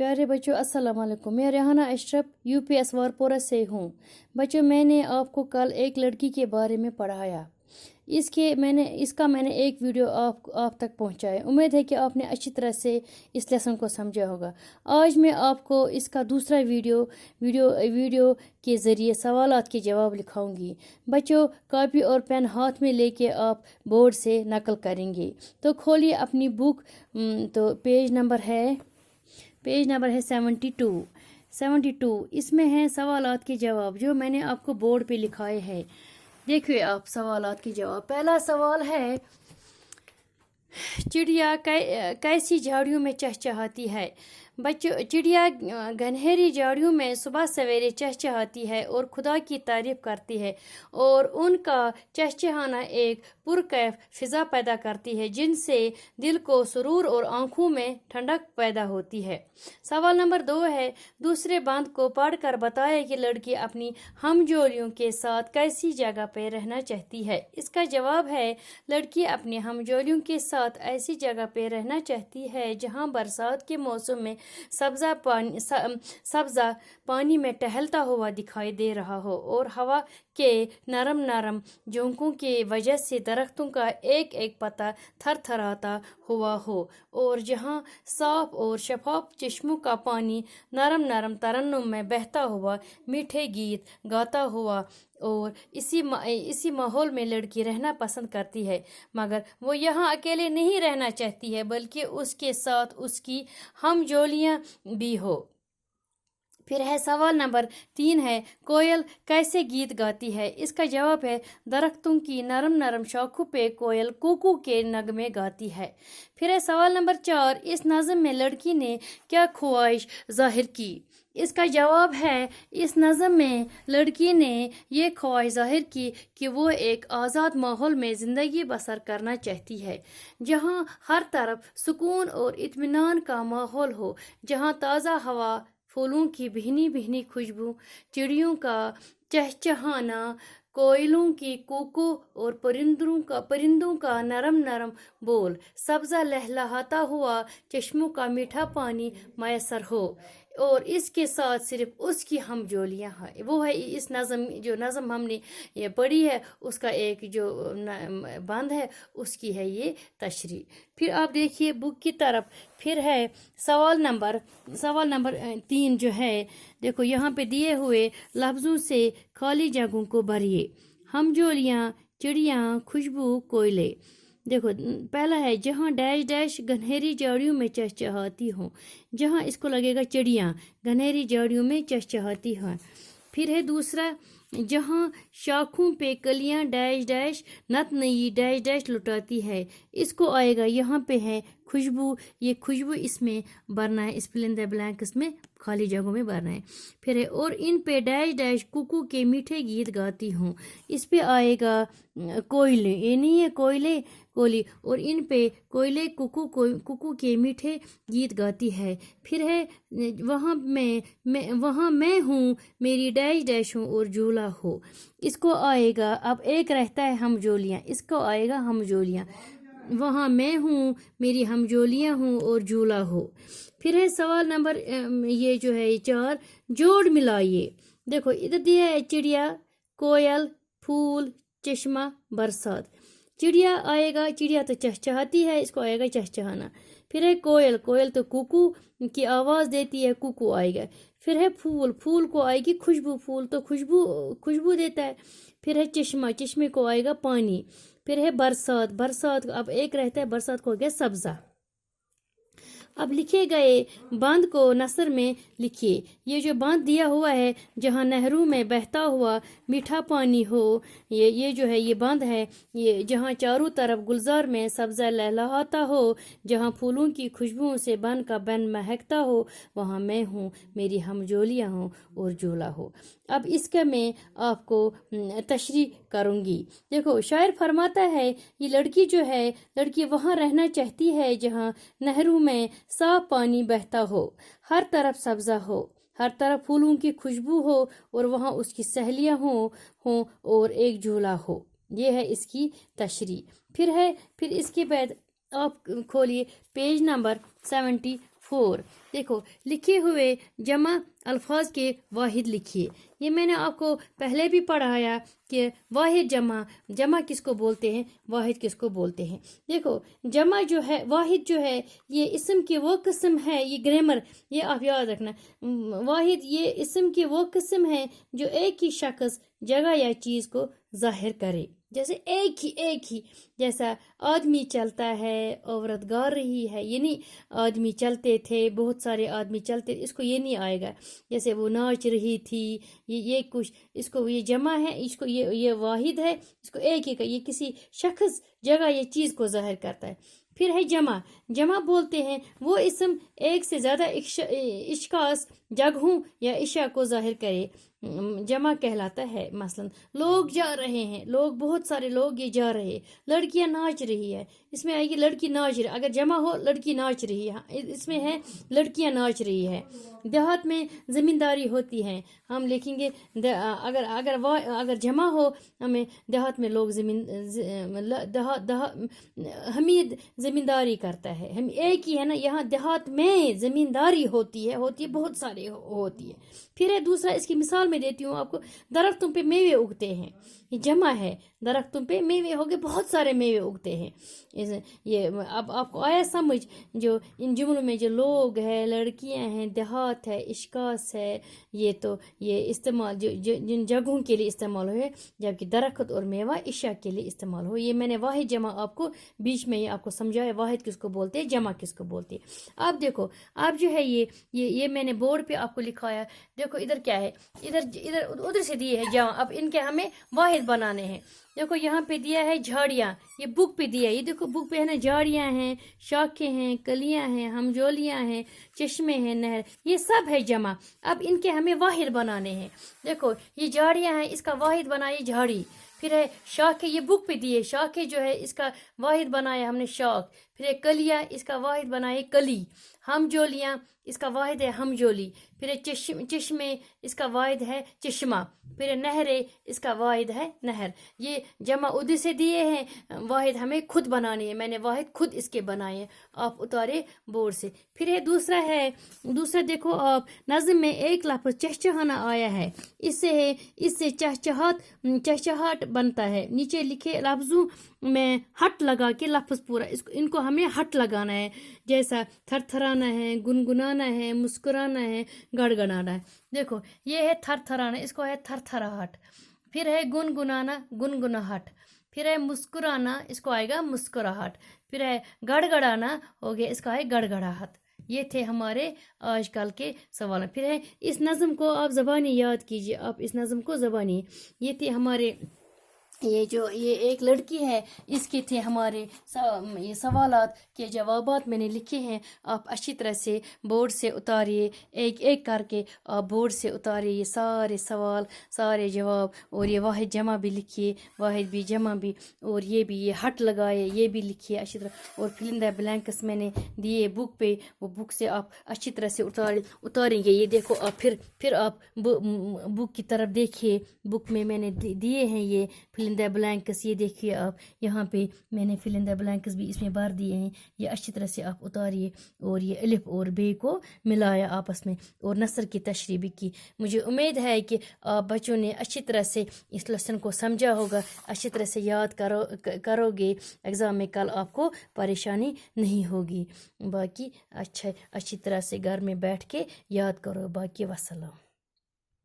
प्यारे बच्चों अस्सलाम वालेकुम। मैं रेहाना अशरफ यूपीएस वारपोरा से हूँ। बच्चों, मैंने आपको कल एक लड़की के बारे में पढ़ाया। इसका मैंने एक वीडियो आप तक पहुँचाया। उम्मीद है कि आपने अच्छी तरह से इस लेसन को समझा होगा। आज मैं आपको इसका दूसरा वीडियो के ज़रिए सवालात के जवाब लिखाऊंगी। बच्चों, कॉपी और पेन हाथ में लेके आप बोर्ड से नकल करेंगे। तो खोलिए अपनी बुक। तो पेज नंबर है 72। इसमें हैं सवालात के जवाब जो मैंने आपको बोर्ड पे लिखाए हैं। देखिए आप सवालात के जवाब। पहला सवाल है, चिड़िया कैसी झाड़ियों में चहचहाती है? बच्चों, चिड़िया घनहरी झाड़ियों में सुबह सवेरे चहचहाती है और खुदा की तारीफ करती है, और उनका चहचहाना एक पुरकैफ फिजा पैदा करती है जिनसे दिल को सुरूर और आंखों में ठंडक पैदा होती है। सवाल नंबर 2 है, दूसरे बंद को पढ़कर बताया कि लड़की अपनी हमजोलियों के साथ कैसी जगह पर रहना चाहती है। इसका जवाब है, लड़की अपनी हमजोलियों के साथ ऐसी जगह पर रहना चाहती है जहां बरसात के मौसम में सब्जा पानी में टहलता हुआ दिखाई दे रहा हो और हवा के नरम झोंकों की वजह से दरख्तों का एक एक पत्ता थरथराता हुआ हो, और जहां साफ और शफाफ चश्मों का पानी नरम तरन्नुम में बहता हुआ मीठे गीत गाता हुआ, और इसी माहौल में लड़की रहना पसंद करती है। मगर वो यहाँ अकेले नहीं रहना चाहती है, बल्कि उसके साथ उसकी हमजोलियाँ भी हो। फिर है सवाल नंबर 3 है, कोयल कैसे गीत गाती है? इसका जवाब है, दरख्तों की नरम शाखों पे कोयल कुकू के नगमे गाती है। फिर है सवाल नंबर 4, इस नज़म में लड़की ने क्या ख्वाहिश जाहिर की? इसका जवाब है, इस नज़म में लड़की ने ये ख्वाहिश जाहिर की कि वो एक आज़ाद माहौल में ज़िंदगी बसर करना चाहती है, जहाँ हर तरफ सुकून और इत्मीनान का माहौल हो, जहाँ ताज़ा हवा, फूलों की भीनी खुशबू, चिड़ियों का चहचहाना, कोयलों की कूकू और परिंदों का नरम बोल, सब्जा लहलहाता हुआ चश्मों का मीठा पानी मैसर हो, और इसके साथ सिर्फ उसकी हमजोलियाँ हैं। वो है इस नज़म हमने ये पढ़ी है, उसका एक जो बंद है उसकी है ये तशरीह। फिर आप देखिए बुक की तरफ। फिर है सवाल नंबर 3 जो है, देखो यहाँ पे दिए हुए लफ्ज़ों से खाली जगहों को भरिए। हमजोलियाँ, चिड़ियाँ, खुशबू, कोयले। देखो पहला है, जहाँ डैश घनहरी झाड़ियों में चहचहाती हो। जहाँ इसको लगेगा चिड़ियाँ घनहरी झाड़ियों में चहचहाती हैं। फिर है दूसरा, जहाँ शाखों पे कलियाँ डैश नत नई डैश लुटाती है। इसको आएगा, यहाँ पे है खुशबू, ये खुशबू इसमें भरना है, इस फिल इन द ब्लैंक्स में खाली जगहों में भरना है। फिर है, और इन पे डैश कुकू के मीठे गीत गाती हूँ। इस पे आएगा कोयले, ये नहीं है कोयले कोयली, और इन पे कोयले कुकू के मीठे गीत गाती है। फिर है, वहाँ मैं हूँ, मेरी डैश हूँ और झूला हो। इसको आएगा, अब एक रहता है हमजोलियाँ, इसको आएगा हमजोलियाँ। वहाँ मैं हूँ, मेरी हमजोलियाँ हूँ और झूला हो। फिर है सवाल नंबर ये जो है 4, जोड़ मिलाइए। देखो इधर दिया है चिड़िया, कोयल, फूल, चश्मा, बरसात। चिड़िया आएगा, चिड़िया तो चहचहाती है, इसको आएगा चहचहाना। फिर है कोयल तो कुकू की आवाज़ देती है, कुकू आएगा। फिर है फूल को आएगी खुशबू, फूल तो खुशबू देता है। फिर है चश्मे को आएगा पानी। फिर है बरसात अब एक रहता है, बरसात को हो गया सब्जा। अब लिखे गए बांध को नसर में लिखिए। ये जो बांध दिया हुआ है, जहाँ नहरों में बहता हुआ मीठा पानी हो, ये जो है ये बांध है, ये जहाँ चारों तरफ गुलजार में सब्जा लहलहाता हो, जहाँ फूलों की खुशबुओं से बन का बन महकता हो, वहाँ मैं हूँ, मेरी हमजोलियाँ हो और झूला हो। अब इसका मैं आपको तशरीह करूँगी। देखो शायर फरमाता है, ये लड़की वहाँ रहना चाहती है जहाँ नहरों में साफ पानी बहता हो, हर तरफ सब्जा हो, हर तरफ फूलों की खुशबू हो, और वहाँ उसकी सहेलियाँ हो और एक झूला हो। ये है इसकी तशरीह। फिर इसके बाद आप खोलिए पेज नंबर 74। 4। देखो लिखे हुए जमा अल्फाज के वाहिद लिखिए। ये मैंने आपको पहले भी पढ़ाया कि वाहिद जमा किसको बोलते हैं, वाहिद किसको बोलते हैं। देखो जमा जो है, वाहिद जो है, ये इस्म की वो किस्म है, ये ग्रामर ये आप याद रखना। वाहिद ये इस्म की वो किस्म है जो एक ही शख्स, जगह या चीज़ को जाहिर करे। जैसे एक ही जैसा आदमी चलता है, औरत गा रही है, ये नहीं आदमी चलते थे, बहुत सारे आदमी चलते, इसको ये नहीं आएगा। जैसे वो नाच रही थी, ये कुछ, इसको ये जमा है, इसको ये वाहिद है, इसको एक ही का, ये किसी शख्स, जगह या चीज़ को जाहिर करता है। फिर है जमा बोलते हैं वो इस्म एक से ज़्यादा इश्कास, जगहों या इशा को जाहिर करे, जमा कहलाता है। मसलन लोग जा रहे हैं, लोग बहुत सारे लोग ये जा रहे हैं, लड़कियां नाच रही है, इसमें आएगी लड़की नाच रही, अगर जमा हो लड़की नाच रही है, इसमें है लड़कियां नाच रही है। देहात में ज़मींदारी होती है, हम लिखेंगे अगर जमा हो, हमें देहात में लोग हमीद ज़मींदारी करता है, हम एक ही है ना, यहाँ देहात में ज़मींदारी होती है बहुत सारे होती है। फिर है दूसरा, इसकी मिसाल में देती हूँ आपको, दरख्तों पे मेवे उगते हैं, ये जमा है, दरख्तों पे मेवे हो गए, बहुत सारे मेवे उगते हैं। ये अब आपको आया समझ, जो इन जुमलों में जो लोग हैं, लड़कियां हैं, देहात है, इश्कास है, ये तो ये इस्तेमाल जो जिन जगहों के लिए इस्तेमाल हुए, जबकि दरख्त और मेवा इशा के लिए इस्तेमाल हो। ये मैंने वाहिद जमा आपको बीच में ये आपको समझाया, वाहिद किसको बोलते हैं, जमा किसको बोलते हैं। अब देखो, अब जो है ये मैंने बोर्ड पे आपको लिखाया। देखो इधर क्या है, इधर उधर से दिए है जमा, अब इनके हमें वाहिद बनाने हैं। देखो यहाँ पे दिया है झाड़ियाँ, ये बुक पे दिया है, ये देखो बुक पे है ना, झाड़ियाँ हैं, शाखें हैं, कलियाँ हैं, हमजोलियाँ हैं, चश्मे हैं, नहर, ये सब है जमा। अब इनके हमें वाहिद बनाने हैं। देखो ये झाड़ियाँ हैं, इसका वाहिद बनाइए झाड़ी। फिर है शाखें, ये बुक पे दिए, शाखें जो है इसका वाहिद बनाया हमने शाख। फिर है कलियाँ, इसका वाहिद बनाए कली। हमजोलियाँ, इसका वाहिद है हमजोली। फिर है चश्मे, इसका वाहिद है चश्मा। फिर है नहरें, इसका वाहिद है नहर। ये जमा उधर से दिए हैं, वाहिद हमें खुद बनाने हैं, मैंने वाहिद खुद इसके बनाए हैं, आप उतारे बोर्ड से। फिर है दूसरा देखो आप, नज़म में एक लफ्ज़ चहचहाना आया है, इससे चहचहाट बनता है। नीचे लिखे लफ्ज़ों में हट लगा के लफ्ज़ पूरा, इनको हमें हट लगाना है, जैसा थरथराना है, गुनगुनाना है, मुस्कुराना है, गड़गड़ाना है। देखो ये है थरथराना, इसको है थरथराहट। फिर है गुनगुनाना, गुनगुनाहट। फिर है मुस्कुराना, इसको आएगा मुस्कुराहट। फिर है गड़गड़ाना, हो गया, इसका है गड़गड़ाहट। ये थे हमारे आजकल के सवाल। फिर है इस नज़म को आप ज़बानी याद कीजिए, आप इस नज़म को ज़बानी, ये थे हमारे, ये एक लड़की है, इसके थे हमारे ये सवालात के जवाबात मैंने लिखे हैं। आप अच्छी तरह से बोर्ड से उतारिए, एक एक करके आप बोर्ड से उतारिए ये सारे सवाल, सारे जवाब। और ये वाहिद जमा भी लिखिए, वाहिद भी जमा भी, और ये भी, ये हट लगाए, ये भी लिखिए अच्छी तरह। और फिल इन द ब्लैंक्स मैंने दिए बुक पे, वो बुक से आप अच्छी तरह से उतारेंगे। ये देखो आप फिर आप बुक की तरफ देखिए, बुक में मैंने दिए हैं ये फिल इन द ब्लैंक्स। ये देखिए आप, यहाँ पे मैंने फिल इन द ब्लैंक्स भी इसमें भर दिए हैं, ये अच्छी तरह से आप उतारिए। और ये अलिफ और बे को मिलाया आपस में, और नसर की तशरीह भी की। मुझे उम्मीद है कि आप बच्चों ने अच्छी तरह से इस लेसन को समझा होगा, अच्छी तरह से याद करोगे, एग्ज़ाम में कल आपको परेशानी नहीं होगी। बाकी अच्छी तरह से घर में बैठ के याद करो। बाकी वसलाम।